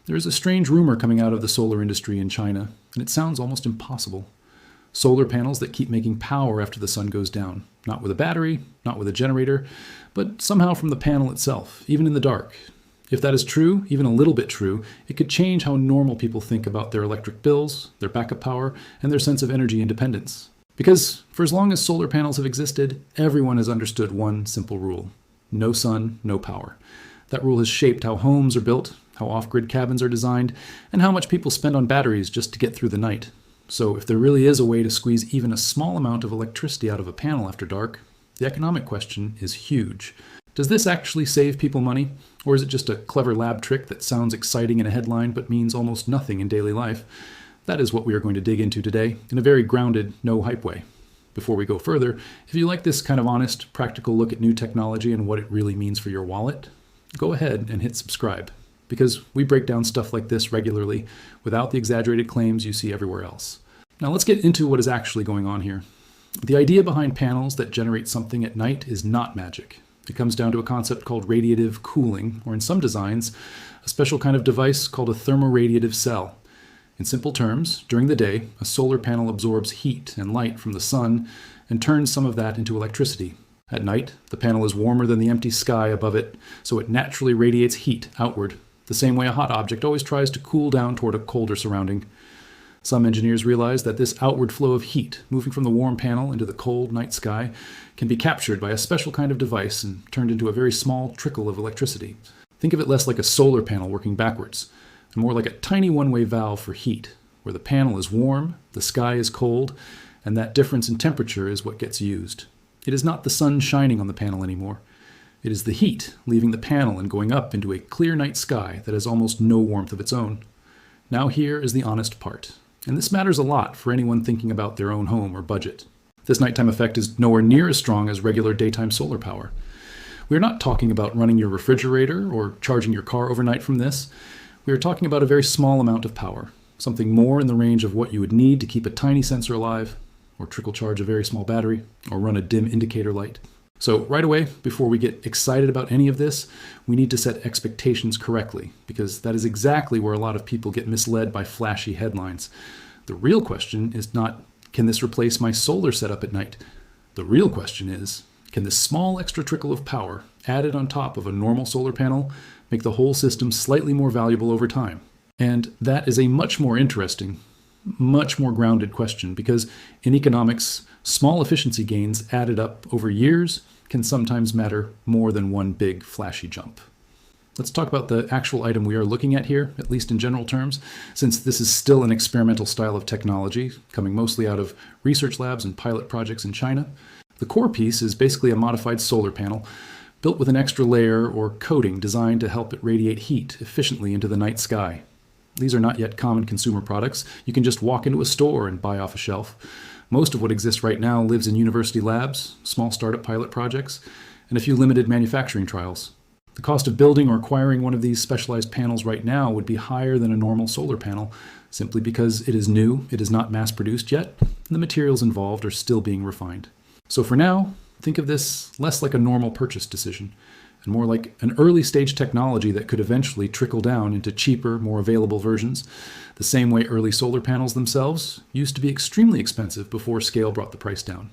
There is a strange rumor coming out of the solar industry in China, and it sounds almost impossible. Solar panels that keep making power after the sun goes down. Not with a battery, not with a generator, but somehow from the panel itself, even in the dark. If that is true, even a little bit true, it could change how normal people think about their electric bills, their backup power, and their sense of energy independence. Because for as long as solar panels have existed, everyone has understood one simple rule. No sun, no power. That rule has shaped how homes are built, how off-grid cabins are designed, and how much people spend on batteries just to get through the night. So if there really is a way to squeeze even a small amount of electricity out of a panel after dark, the economic question is huge. Does this actually save people money? Or is it just a clever lab trick that sounds exciting in a headline but means almost nothing in daily life? That is what we are going to dig into today in a very grounded, no-hype way. Before we go further, if you like this kind of honest, practical look at new technology and what it really means for your wallet, go ahead and hit subscribe, because we break down stuff like this regularly without the exaggerated claims you see everywhere else. Now let's get into what is actually going on here. The idea behind panels that generate something at night is not magic. It comes down to a concept called radiative cooling, or in some designs, a special kind of device called a thermoradiative cell. In simple terms, during the day, a solar panel absorbs heat and light from the sun and turns some of that into electricity. At night, the panel is warmer than the empty sky above it, so it naturally radiates heat outward, the same way a hot object always tries to cool down toward a colder surrounding. Some engineers realize that this outward flow of heat, moving from the warm panel into the cold night sky, can be captured by a special kind of device and turned into a very small trickle of electricity. Think of it less like a solar panel working backwards, and more like a tiny one-way valve for heat, where the panel is warm, the sky is cold, and that difference in temperature is what gets used. It is not the sun shining on the panel anymore. It is the heat leaving the panel and going up into a clear night sky that has almost no warmth of its own. Now here is the honest part. And this matters a lot for anyone thinking about their own home or budget. This nighttime effect is nowhere near as strong as regular daytime solar power. We are not talking about running your refrigerator or charging your car overnight from this. We are talking about a very small amount of power, something more in the range of what you would need to keep a tiny sensor alive, or trickle charge a very small battery, or run a dim indicator light. So right away, before we get excited about any of this, we need to set expectations correctly, because that is exactly where a lot of people get misled by flashy headlines. The real question is not, can this replace my solar setup at night? The real question is, can this small extra trickle of power added on top of a normal solar panel make the whole system slightly more valuable over time? And that is a much more interesting, much more grounded question, because in economics, small efficiency gains added up over years can sometimes matter more than one big flashy jump. Let's talk about the actual item we are looking at here, at least in general terms, since this is still an experimental style of technology, coming mostly out of research labs and pilot projects in China. The core piece is basically a modified solar panel built with an extra layer or coating designed to help it radiate heat efficiently into the night sky. These are not yet common consumer products. You can just walk into a store and buy off a shelf. Most of what exists right now lives in university labs, small startup pilot projects, and a few limited manufacturing trials. The cost of building or acquiring one of these specialized panels right now would be higher than a normal solar panel, simply because it is new, it is not mass-produced yet, and the materials involved are still being refined. So for now, think of this less like a normal purchase decision, and more like an early-stage technology that could eventually trickle down into cheaper, more available versions, the same way early solar panels themselves used to be extremely expensive before scale brought the price down.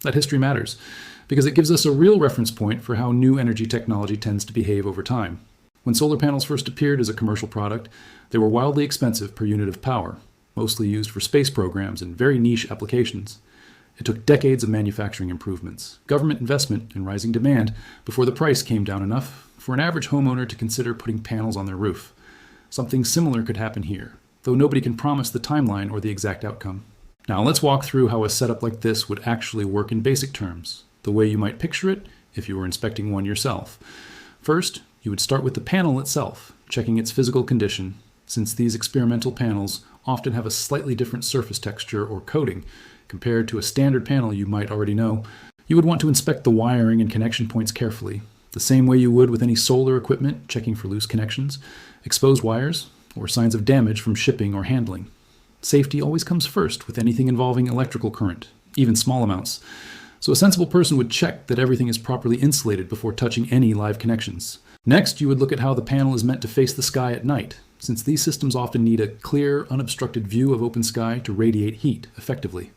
That history matters, because it gives us a real reference point for how new energy technology tends to behave over time. When solar panels first appeared as a commercial product, they were wildly expensive per unit of power, mostly used for space programs and very niche applications. It took decades of manufacturing improvements, government investment, and rising demand before the price came down enough for an average homeowner to consider putting panels on their roof. Something similar could happen here, though nobody can promise the timeline or the exact outcome. Now let's walk through how a setup like this would actually work in basic terms, the way you might picture it if you were inspecting one yourself. First, you would start with the panel itself, checking its physical condition, since these experimental panels often have a slightly different surface texture or coating compared to a standard panel you might already know. You would want to inspect the wiring and connection points carefully, the same way you would with any solar equipment, checking for loose connections, exposed wires, or signs of damage from shipping or handling. Safety always comes first with anything involving electrical current, even small amounts. So a sensible person would check that everything is properly insulated before touching any live connections. Next, you would look at how the panel is meant to face the sky at night, since these systems often need a clear, unobstructed view of open sky to radiate heat effectively.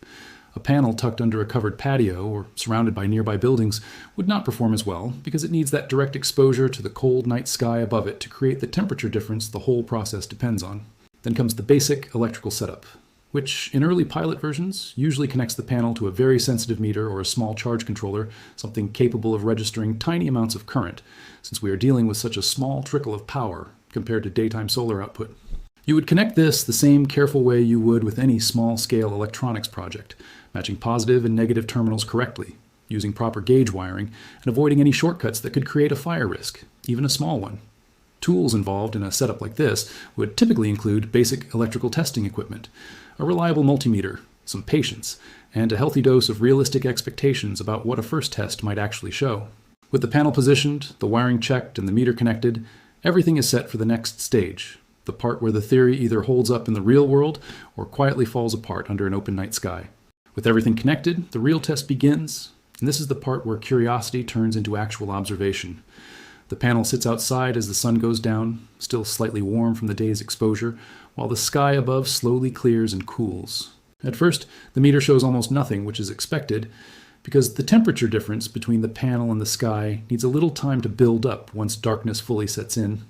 A panel tucked under a covered patio or surrounded by nearby buildings would not perform as well because it needs that direct exposure to the cold night sky above it to create the temperature difference the whole process depends on. Then comes the basic electrical setup, which in early pilot versions usually connects the panel to a very sensitive meter or a small charge controller, something capable of registering tiny amounts of current, since we are dealing with such a small trickle of power compared to daytime solar output. You would connect this the same careful way you would with any small-scale electronics project, matching positive and negative terminals correctly, using proper gauge wiring, and avoiding any shortcuts that could create a fire risk, even a small one. Tools involved in a setup like this would typically include basic electrical testing equipment, a reliable multimeter, some patience, and a healthy dose of realistic expectations about what a first test might actually show. With the panel positioned, the wiring checked, and the meter connected, everything is set for the next stage, the part where the theory either holds up in the real world or quietly falls apart under an open night sky. With everything connected, the real test begins, and this is the part where curiosity turns into actual observation. The panel sits outside as the sun goes down, still slightly warm from the day's exposure, while the sky above slowly clears and cools. At first, the meter shows almost nothing, which is expected, because the temperature difference between the panel and the sky needs a little time to build up once darkness fully sets in.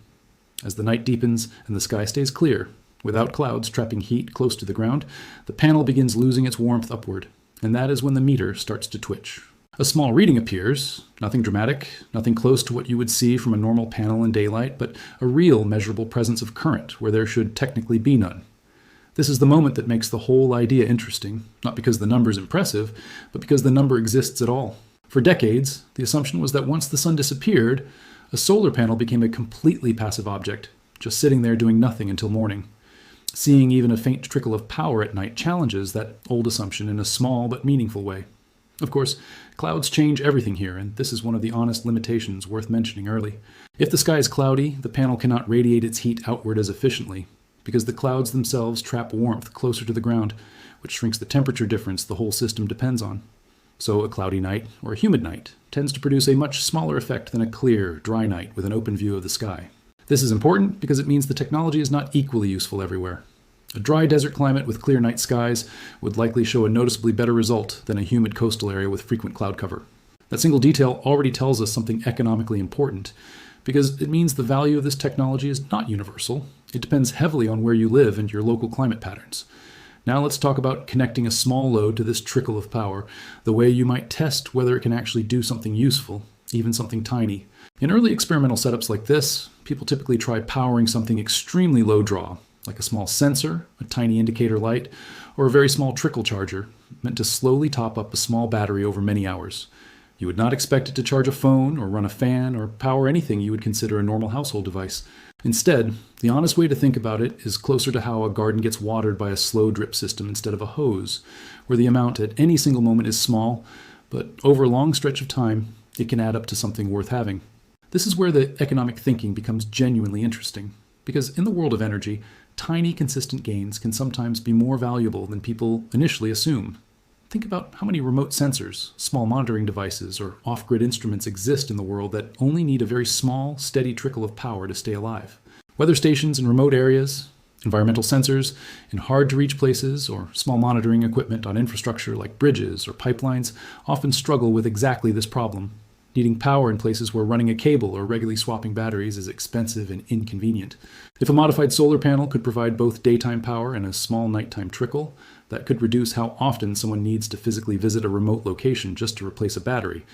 As the night deepens and the sky stays clear, without clouds trapping heat close to the ground, the panel begins losing its warmth upward, and that is when the meter starts to twitch. A small reading appears, nothing dramatic, nothing close to what you would see from a normal panel in daylight, but a real measurable presence of current where there should technically be none. This is the moment that makes the whole idea interesting, not because the number is impressive, but because the number exists at all. For decades, the assumption was that once the sun disappeared, a solar panel became a completely passive object, just sitting there doing nothing until morning. Seeing even a faint trickle of power at night challenges that old assumption in a small but meaningful way. Of course, clouds change everything here, and this is one of the honest limitations worth mentioning early. If the sky is cloudy, the panel cannot radiate its heat outward as efficiently, because the clouds themselves trap warmth closer to the ground, which shrinks the temperature difference the whole system depends on. So a cloudy night, or a humid night, tends to produce a much smaller effect than a clear, dry night with an open view of the sky. This is important because it means the technology is not equally useful everywhere. A dry desert climate with clear night skies would likely show a noticeably better result than a humid coastal area with frequent cloud cover. That single detail already tells us something economically important, because it means the value of this technology is not universal. It depends heavily on where you live and your local climate patterns. Now let's talk about connecting a small load to this trickle of power, the way you might test whether it can actually do something useful, even something tiny. In early experimental setups like this, people typically try powering something extremely low draw, like a small sensor, a tiny indicator light, or a very small trickle charger, meant to slowly top up a small battery over many hours. You would not expect it to charge a phone, or run a fan, or power anything you would consider a normal household device. Instead, the honest way to think about it is closer to how a garden gets watered by a slow drip system instead of a hose, where the amount at any single moment is small, but over a long stretch of time, it can add up to something worth having. This is where the economic thinking becomes genuinely interesting, because in the world of energy, tiny consistent gains can sometimes be more valuable than people initially assume. Think about how many remote sensors, small monitoring devices, or off-grid instruments exist in the world that only need a very small, steady trickle of power to stay alive. Weather stations in remote areas, environmental sensors in hard-to-reach places, or small monitoring equipment on infrastructure like bridges or pipelines often struggle with exactly this problem, needing power in places where running a cable or regularly swapping batteries is expensive and inconvenient. If a modified solar panel could provide both daytime power and a small nighttime trickle, that could reduce how often someone needs to physically visit a remote location just to replace a battery.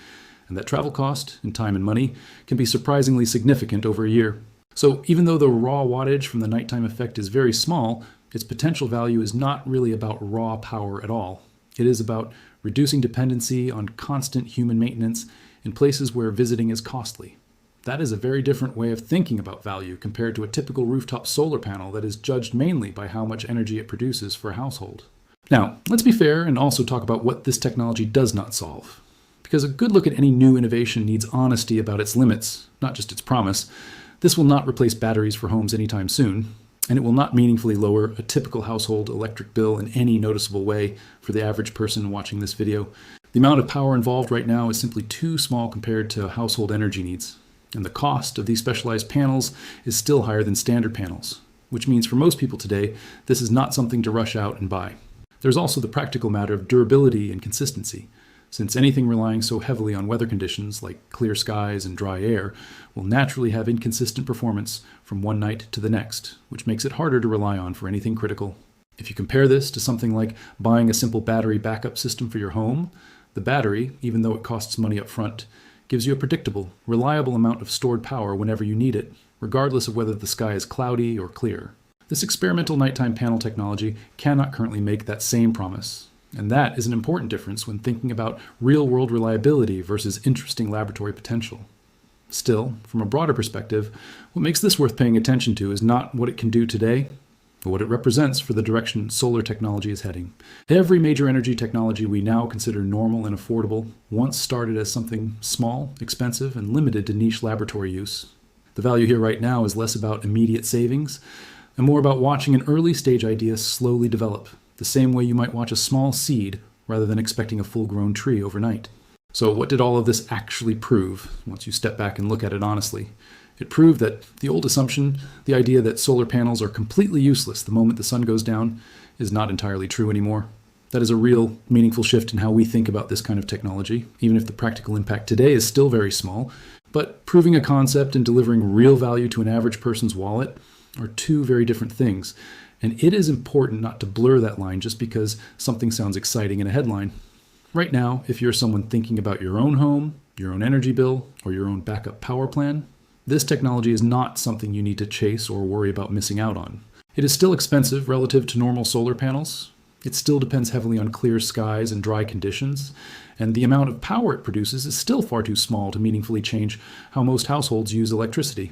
And that travel cost, in time and money, can be surprisingly significant over a year. So even though the raw wattage from the nighttime effect is very small, its potential value is not really about raw power at all. It is about reducing dependency on constant human maintenance in places where visiting is costly. That is a very different way of thinking about value compared to a typical rooftop solar panel that is judged mainly by how much energy it produces for a household. Now, let's be fair and also talk about what this technology does not solve. Because a good look at any new innovation needs honesty about its limits, not just its promise. This will not replace batteries for homes anytime soon, and it will not meaningfully lower a typical household electric bill in any noticeable way for the average person watching this video. The amount of power involved right now is simply too small compared to household energy needs, and the cost of these specialized panels is still higher than standard panels. which means for most people today, this is not something to rush out and buy. There's also the practical matter of durability and consistency, since anything relying so heavily on weather conditions like clear skies and dry air will naturally have inconsistent performance from one night to the next, which makes it harder to rely on for anything critical. If you compare this to something like buying a simple battery backup system for your home, the battery, even though it costs money up front, gives you a predictable, reliable amount of stored power whenever you need it, regardless of whether the sky is cloudy or clear. This experimental nighttime panel technology cannot currently make that same promise, and that is an important difference when thinking about real-world reliability versus interesting laboratory potential. Still, from a broader perspective, what makes this worth paying attention to is not what it can do today, but what it represents for the direction solar technology is heading. Every major energy technology we now consider normal and affordable once started as something small, expensive, and limited to niche laboratory use. The value here right now is less about immediate savings and more about watching an early-stage idea slowly develop, the same way you might watch a small seed rather than expecting a full-grown tree overnight. So what did all of this actually prove, once you step back and look at it honestly? It proved that the old assumption, the idea that solar panels are completely useless the moment the sun goes down, is not entirely true anymore. That is a real, meaningful shift in how we think about this kind of technology, even if the practical impact today is still very small. But proving a concept and delivering real value to an average person's wallet are two very different things. And it is important not to blur that line just because something sounds exciting in a headline. Right now, if you're someone thinking about your own home, your own energy bill, or your own backup power plan, this technology is not something you need to chase or worry about missing out on. It is still expensive relative to normal solar panels. It still depends heavily on clear skies and dry conditions, and the amount of power it produces is still far too small to meaningfully change how most households use electricity.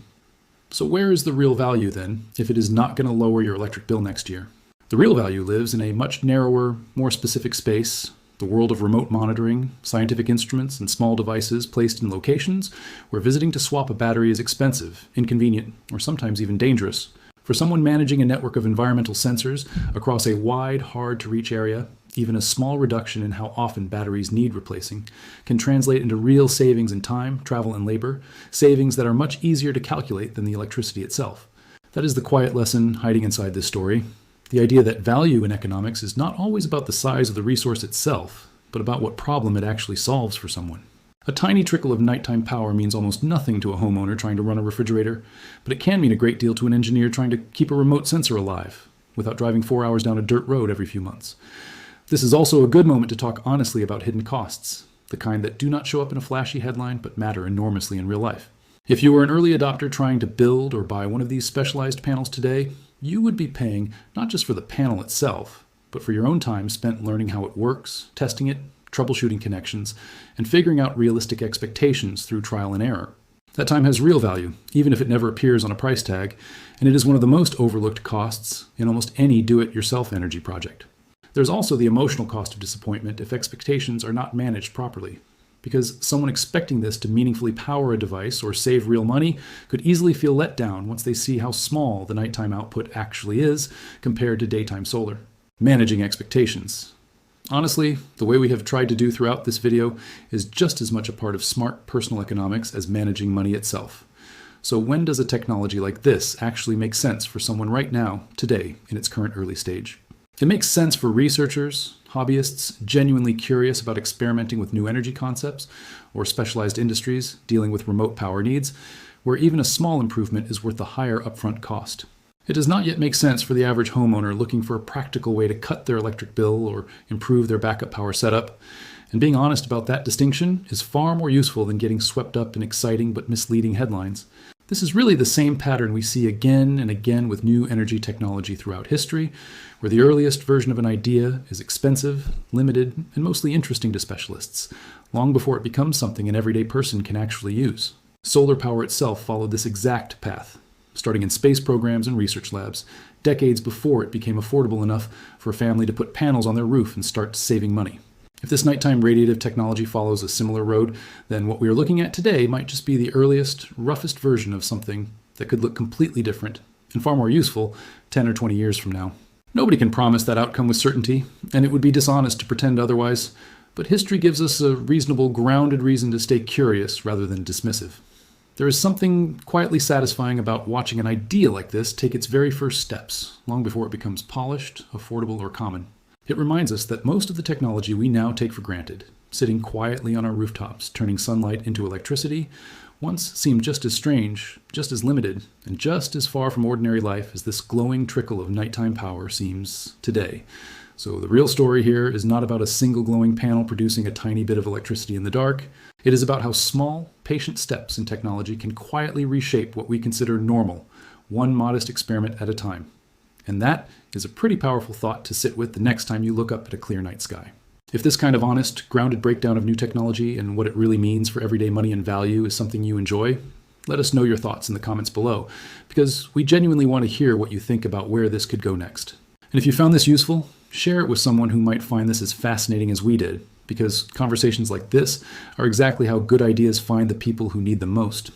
So where is the real value then, if it is not going to lower your electric bill next year? The real value lives in a much narrower, more specific space, the world of remote monitoring, scientific instruments, and small devices placed in locations where visiting to swap a battery is expensive, inconvenient, or sometimes even dangerous. For someone managing a network of environmental sensors across a wide, hard-to-reach area, even a small reduction in how often batteries need replacing can translate into real savings in time, travel, and labor, savings that are much easier to calculate than the electricity itself. That is the quiet lesson hiding inside this story. The idea that value in economics is not always about the size of the resource itself, but about what problem it actually solves for someone. A tiny trickle of nighttime power means almost nothing to a homeowner trying to run a refrigerator, but it can mean a great deal to an engineer trying to keep a remote sensor alive without driving 4 hours down a dirt road every few months. This is also a good moment to talk honestly about hidden costs, the kind that do not show up in a flashy headline but matter enormously in real life. If you were an early adopter trying to build or buy one of these specialized panels today, you would be paying not just for the panel itself, but for your own time spent learning how it works, testing it, troubleshooting connections, and figuring out realistic expectations through trial and error. That time has real value, even if it never appears on a price tag, and it is one of the most overlooked costs in almost any do-it-yourself energy project. There's also the emotional cost of disappointment if expectations are not managed properly, because someone expecting this to meaningfully power a device or save real money could easily feel let down once they see how small the nighttime output actually is compared to daytime solar. Managing expectations. Honestly, the way we have tried to do throughout this video is just as much a part of smart personal economics as managing money itself. So when does a technology like this actually make sense for someone right now, today, in its current early stage? It makes sense for researchers, hobbyists, genuinely curious about experimenting with new energy concepts, or specialized industries dealing with remote power needs, where even a small improvement is worth the higher upfront cost. It does not yet make sense for the average homeowner looking for a practical way to cut their electric bill or improve their backup power setup. And being honest about that distinction is far more useful than getting swept up in exciting but misleading headlines. This is really the same pattern we see again and again with new energy technology throughout history, where the earliest version of an idea is expensive, limited, and mostly interesting to specialists, long before it becomes something an everyday person can actually use. Solar power itself followed this exact path, starting in space programs and research labs, decades before it became affordable enough for a family to put panels on their roof and start saving money. If this nighttime radiative technology follows a similar road, then what we are looking at today might just be the earliest, roughest version of something that could look completely different and far more useful 10 or 20 years from now. Nobody can promise that outcome with certainty, and it would be dishonest to pretend otherwise, but history gives us a reasonable, grounded reason to stay curious rather than dismissive. There is something quietly satisfying about watching an idea like this take its very first steps, long before it becomes polished, affordable, or common. It reminds us that most of the technology we now take for granted, sitting quietly on our rooftops, turning sunlight into electricity, once seemed just as strange, just as limited, and just as far from ordinary life as this glowing trickle of nighttime power seems today. So the real story here is not about a single glowing panel producing a tiny bit of electricity in the dark. It is about how small, patient steps in technology can quietly reshape what we consider normal, one modest experiment at a time. And that is a pretty powerful thought to sit with the next time you look up at a clear night sky. If this kind of honest, grounded breakdown of new technology and what it really means for everyday money and value is something you enjoy, let us know your thoughts in the comments below, because we genuinely want to hear what you think about where this could go next. And if you found this useful, share it with someone who might find this as fascinating as we did, because conversations like this are exactly how good ideas find the people who need them most.